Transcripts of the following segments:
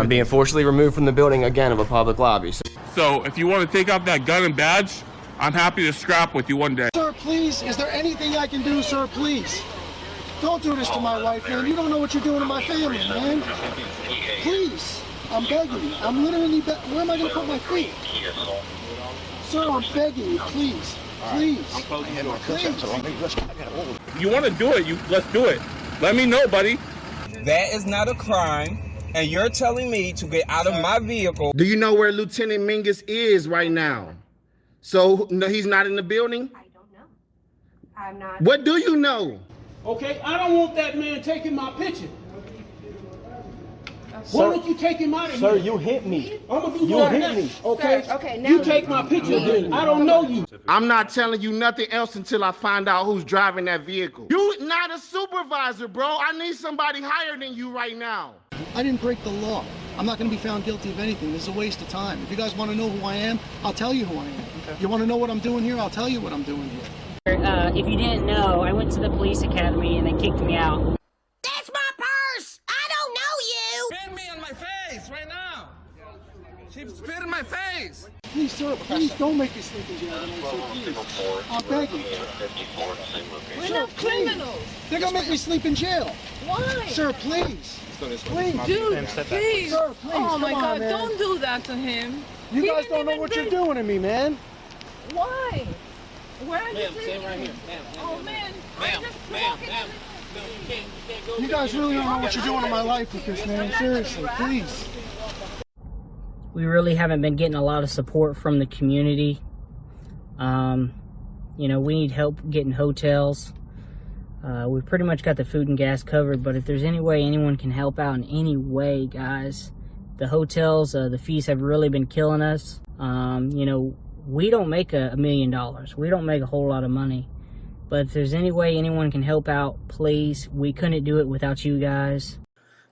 I'm being forcibly removed from the building again of a public lobby. So if you want to take out that gun and badge, I'm happy to scrap with you one day. Sir, please, is there anything I can do, sir, please? Don't do this to my wife, man. You don't know what you're doing to my family, man. Please, I'm begging you. I'm literally where am I going to put my feet? Sir, I'm begging you, please. Please. Please. You want to do it, let's do it. Let me know, buddy. That is not a crime, and you're telling me to get out of my vehicle. Do you know where Lieutenant Mingus is right now? So, no, he's not in the building? I don't know. I'm not. What do you know? Okay, I don't want that man taking my picture. Why don't you take him out of here? Sir, you hit me. I'm gonna do You that hit next, me. okay? Sir, okay, now you take my picture then. I don't know you. I'm not telling you nothing else until I find out who's driving that vehicle. You not a supervisor, bro. I need somebody higher than you right now. I didn't break the law. I'm not going to be found guilty of anything. This is a waste of time. If you guys want to know who I am, I'll tell you who I am. Okay. You want to know what I'm doing here? I'll tell you what I'm doing here. If you didn't know, I went to the police academy and they kicked me out. That's my purse! I don't know you! Spit me on my face right now. She spit in my face. Please, sir, please don't make me sleep in jail tonight, sir, please. I'm begging. We're not criminals. They're going to make me sleep in jail. Why? Sir, please. Please. Dude, please. Sir, please. Oh my Come on, God, man. don't do that to him. You He guys didn't don't know even what bring- you're doing to me, man. Why? Where are you Ma'am, taking stand right me? here. Ma'am, Oh man, Ma'am, I'm just ma'am, walking. ma'am. No, you can't go. You guys really don't know what you're doing in my life with this, man. Seriously, please. We really haven't been getting a lot of support from the community. You know, we need help getting hotels. We pretty much got the food and gas covered, but if there's any way anyone can help out in any way, guys, the hotels, the fees have really been killing us. You know, we don't make $1 million. We don't make a whole lot of money. But if there's any way anyone can help out, please. We couldn't do it without you guys.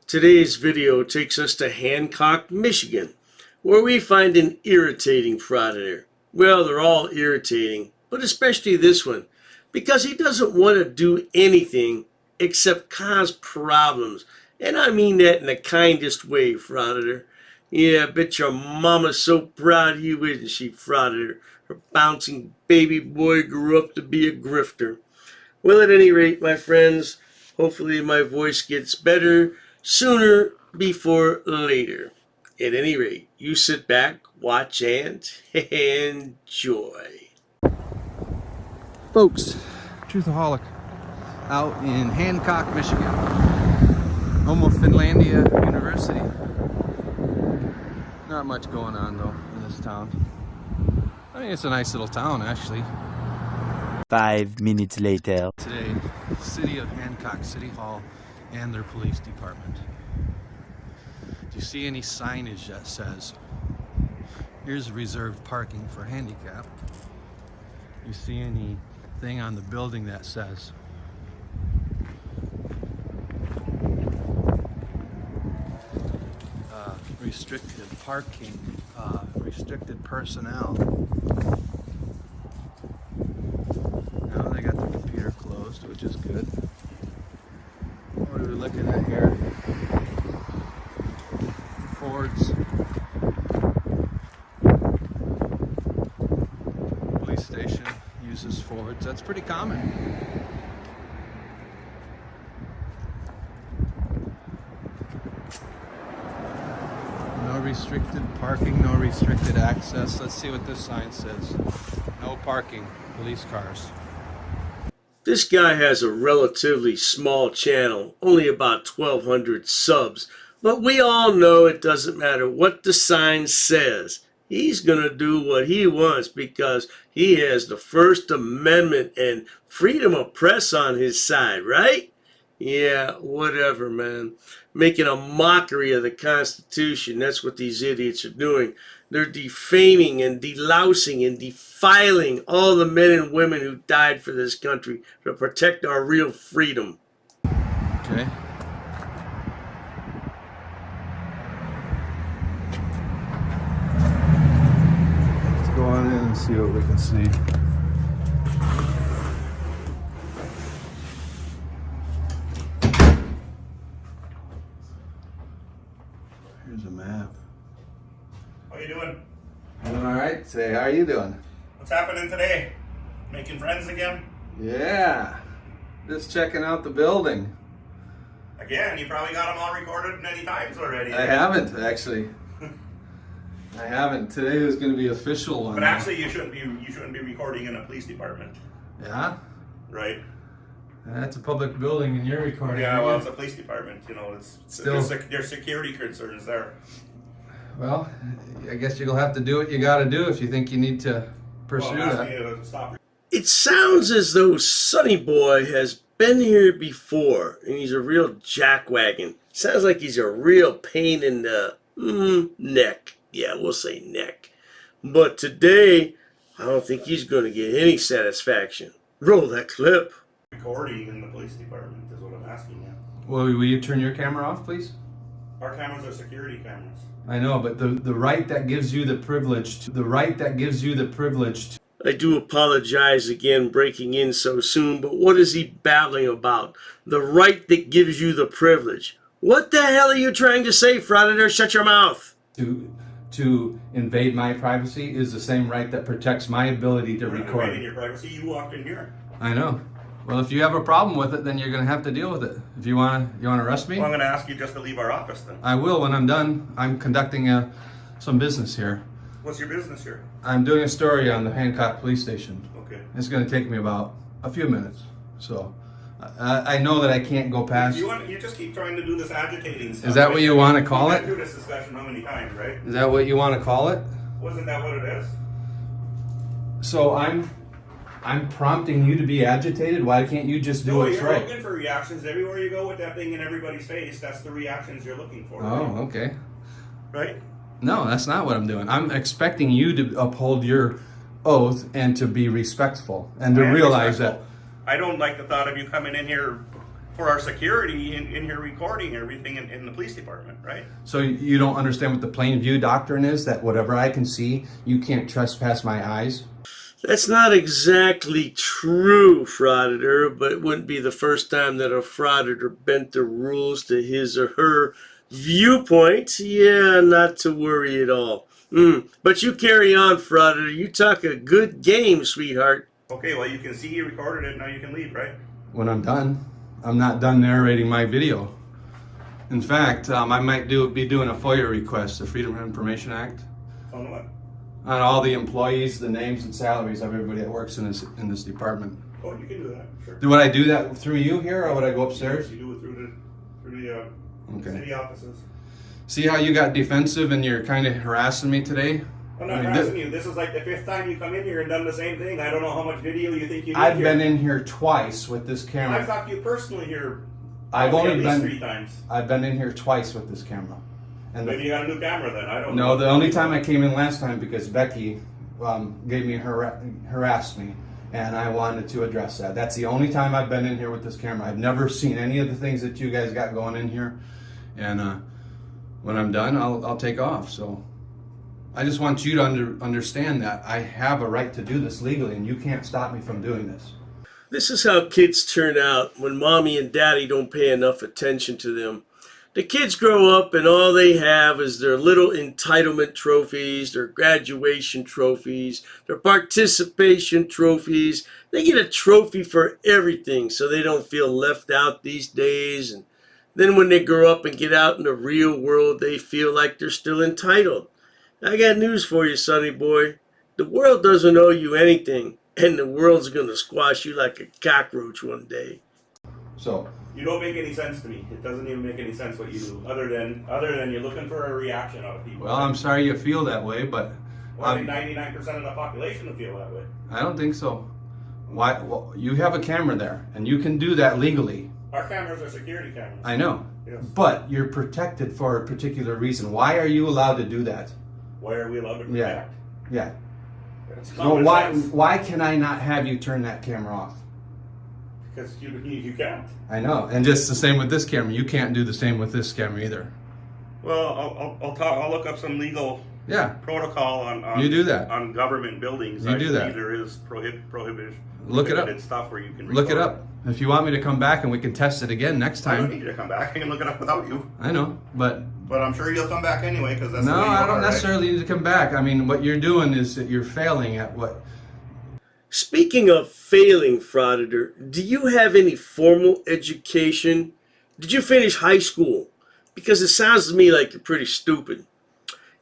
Today's video takes us to Hancock, Michigan, where we find an irritating frauditor. Well, they're all irritating, but especially this one, because he doesn't want to do anything except cause problems. And I mean that in the kindest way, frauditor. Yeah, I bet your mama's so proud of you, isn't she, frauditor? Her bouncing baby boy grew up to be a grifter. Well, at any rate, my friends, hopefully my voice gets better sooner before later. At any rate, you sit back, watch, and enjoy. Folks, Truthaholic out in Hancock, Michigan, home of Finlandia University. Not much going on though in this town. I mean, it's a nice little town actually. 5 minutes later. Today, City of Hancock City Hall and their police department. Do you see any signage that says, here's reserved parking for handicap? You see anything on the building that says, restricted parking, restricted personnel? Now they got their computer closed, which is good. What are we looking at here? Fords. Police station uses Fords. That's pretty common. No restricted parking, no restricted access. Let's see what this sign says. No parking, police cars. This guy has a relatively small channel, only about 1,200 subs, but we all know it doesn't matter what the sign says. He's going to do what he wants because he has the First Amendment and freedom of press on his side, right? Yeah, whatever, man. Making a mockery of the Constitution. That's what these idiots are doing. They're defaming and delousing and defiling all the men and women who died for this country to protect our real freedom. Okay. Let's go on in and see what we can see. Here's a map. today. How are you doing? What's happening today? Making friends again? Yeah. Just checking out the building. Again, you probably got them all recorded many times already. I haven't, actually. I haven't. Today was going to be official one. But actually, you shouldn't be recording in a police department. Yeah? Right? That's a public building and you're recording. Yeah, well, it's a police department. You know, there's security concerns there. Well, I guess you'll have to do what you got to do if you think you need to pursue that. To stop. It sounds as though Sonny Boy has been here before, and he's a real jackwagon. Sounds like he's a real pain in the neck. Yeah, we'll say neck. But today, I don't think he's going to get any satisfaction. Roll that clip. Recording in the police department is what I'm asking you. Well, will you turn your camera off, please? Our cameras are security cameras. I know, but the right that gives you the privilege to, I do apologize again breaking in so soon, but what is he babbling about? The right that gives you the privilege. What the hell are you trying to say, Frauditor? Shut your mouth. To invade my privacy is the same right that protects my ability to record. Invading your privacy, you walked in here. I know. Well, if you have a problem with it, then you're going to have to deal with it. If you want to arrest me? Well, I'm going to ask you just to leave our office then. I will when I'm done. I'm conducting some business here. What's your business here? I'm doing a story on the Hancock Police Station. Okay. It's going to take me about a few minutes. So I know that I can't go past. You just keep trying to do this agitating stuff. Is that what you want to call it? We've been through this discussion how many times, right? Is that what you want to call it? Wasn't that what it is? So I'm prompting you to be agitated. Why can't you just do what's right? You're looking for reactions everywhere you go with that thing in everybody's face. That's the reactions you're looking for. Oh, right? okay. Right? No, that's not what I'm doing. I'm expecting you to uphold your oath and to be respectful and to realize that. I don't like the thought of you coming in here for our security in here recording everything in the police department, right? So you don't understand what the plain view doctrine is, that whatever I can see, you can't trespass my eyes? That's not exactly true, Frauditor, but it wouldn't be the first time that a Frauditor bent the rules to his or her viewpoint. Yeah, not to worry at all. But you carry on, Frauditor. You talk a good game, sweetheart. Okay, well, you can see you recorded it. Now you can leave, right? When I'm done. I'm not done narrating my video. In fact, I might be doing a FOIA request, the Freedom of Information Act. On what? On all the employees, the names and salaries of everybody that works in this department. Oh, you can do that, sure. Would I do that through you here, or would I go upstairs? You do it through the city offices. See how you got defensive and you're kind of harassing me today? I'm not harassing you. This is like the 5th time you come in here and done the same thing. I don't know how much video you think you did. I've been in here twice with this camera. I've talked to you personally here. I've only at been least 3 times. I've been in here twice with this camera. And Maybe you got a new camera then. I don't know. No, the only time I came in last time because Becky gave me harassed me, and I wanted to address that. That's the only time I've been in here with this camera. I've never seen any of the things that you guys got going in here, and when I'm done, I'll take off. So I just want you to understand that I have a right to do this legally, and you can't stop me from doing this. This is how kids turn out when mommy and daddy don't pay enough attention to them. The kids grow up and all they have is their little entitlement trophies, their graduation trophies, their participation trophies. They get a trophy for everything so they don't feel left out these days. And then when they grow up and get out in the real world, they feel like they're still entitled. I got news for you, Sonny Boy. The world doesn't owe you anything, and the world's going to squash you like a cockroach one day. So you don't make any sense to me. It doesn't even make any sense what you do, other than you're looking for a reaction out of people. Well, I'm sorry you feel that way, but well, I think 99% of the population will feel that way. I don't think so. Why? Well, you have a camera there, and you can do that legally. Our cameras are security cameras. I know. Yes. But you're protected for a particular reason. Why are you allowed to do that? Why are we allowed to protect? Yeah. It's So why can I not have you turn that camera off? Because you can't. I know. And just the same with this camera. You can't do the same with this camera either. Well, I'll look up some legal protocol on you do that on government buildings. You do that. There is prohibited. Look it up. Stuff where you can look it up. If you want me to come back and we can test it again next time. I don't need you to come back. I can look it up without you. I know, but But I'm sure you'll come back anyway, because that's No, the way you I don't are, necessarily need to come back. I mean, what you're doing is that you're failing at what... Speaking of failing, Frauditor, do you have any formal education? Did you finish high school? Because it sounds to me like you're pretty stupid.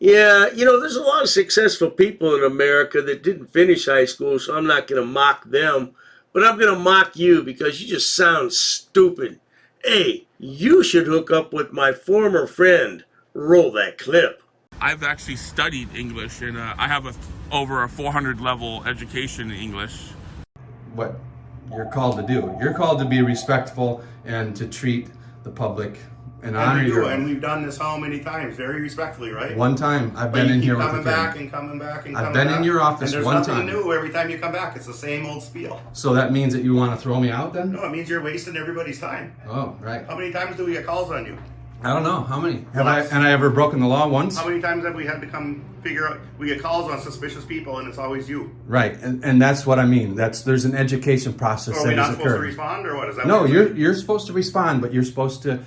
Yeah, you know, there's a lot of successful people in America that didn't finish high school, so I'm not going to mock them. But I'm going to mock you because you just sound stupid. Hey, you should hook up with my former friend. Roll that clip. I've actually studied English, and I have over a 400 level education in English. What you're called to do. You're called to be respectful and to treat the public and honor your... And we've done this how many times? Very respectfully, right? One time. I've been in here with coming back and coming back and I've coming been back. in your office and one there's time. nothing new every time you come back. It's the same old spiel. So that means that you want to throw me out then? No, it means you're wasting everybody's time. Oh, right. How many times do we get calls on you? I don't know. How many? Have I ever broken the law once? How many times have we had to come figure out? We get calls on suspicious people, and it's always you. Right, and that's what I mean. There's an education process So are we that not has supposed to occurred. respond, or what is that? No, what you're supposed to respond, but you're supposed to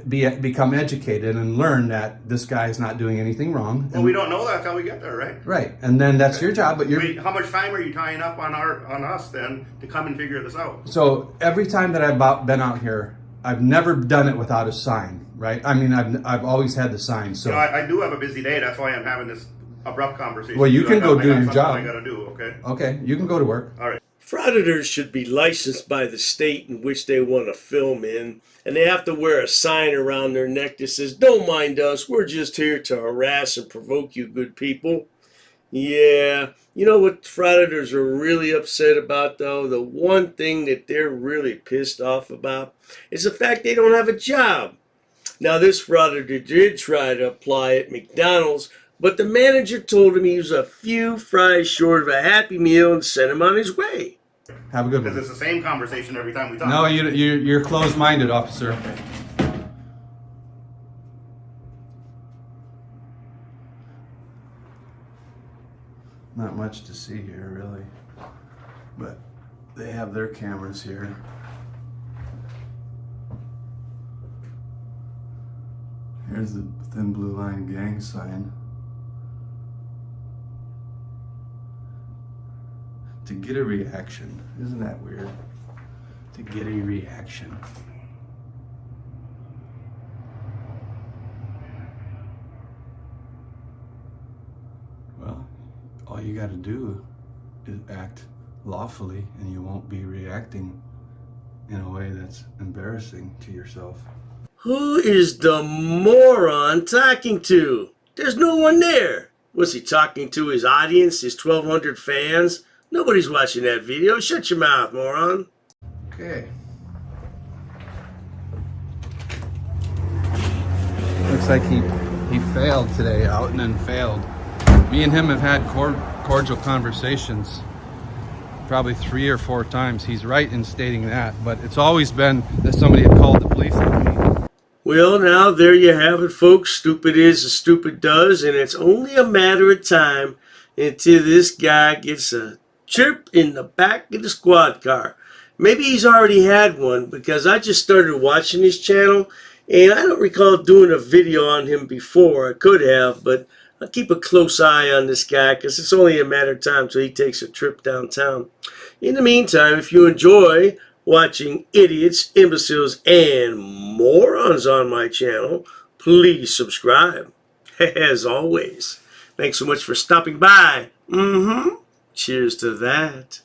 become educated and learn that this guy is not doing anything wrong. Well, we don't know that until we get there, right? Right, and then that's your job. But Wait, how much time are you tying up on us then to come and figure this out? So every time that I've been out here, I've never done it without a sign, right? I mean, I've always had the sign. So You know, I do have a busy day. That's why I'm having this abrupt conversation. Well, you can go do your something job. I got to do. Okay. Okay, you can go to work. All right. Frauditors should be licensed by the state in which they want to film in, and they have to wear a sign around their neck that says, "Don't mind us, we're just here to harass and provoke you good people." Yeah, you know what Frauditors are really upset about, though? The one thing that they're really pissed off about is the fact they don't have a job. Now, this Frauditor did try to apply at McDonald's, but the manager told him he was a few fries short of a Happy Meal and sent him on his way. Have a good one. Because it's the same conversation every time we talk. No, you're closed-minded, officer. Not much to see here, really. But they have their cameras here. Here's the Thin Blue Line gang sign. To get a reaction. Isn't that weird? To get a reaction. Well, all you got to do is act lawfully and you won't be reacting in a way that's embarrassing to yourself. Who is the moron talking to? There's no one there. Was he talking to his audience, his 1,200 fans? Nobody's watching that video. Shut your mouth, moron. Okay. Looks like he failed today, out and then failed. Me and him have had cordial conversations probably 3 or 4 times. He's right in stating that, but it's always been that somebody had called the police on me. Well, now there you have it, folks. Stupid is as stupid does, and it's only a matter of time until this guy gets a chirp in the back of the squad car. Maybe he's already had one, because I just started watching his channel, and I don't recall doing a video on him before. I could have, but I'll keep a close eye on this guy, because it's only a matter of time till he takes a trip downtown. In the meantime, if you enjoy watching idiots, imbeciles, and morons on my channel, please subscribe. As always, thanks so much for stopping by. Cheers to that.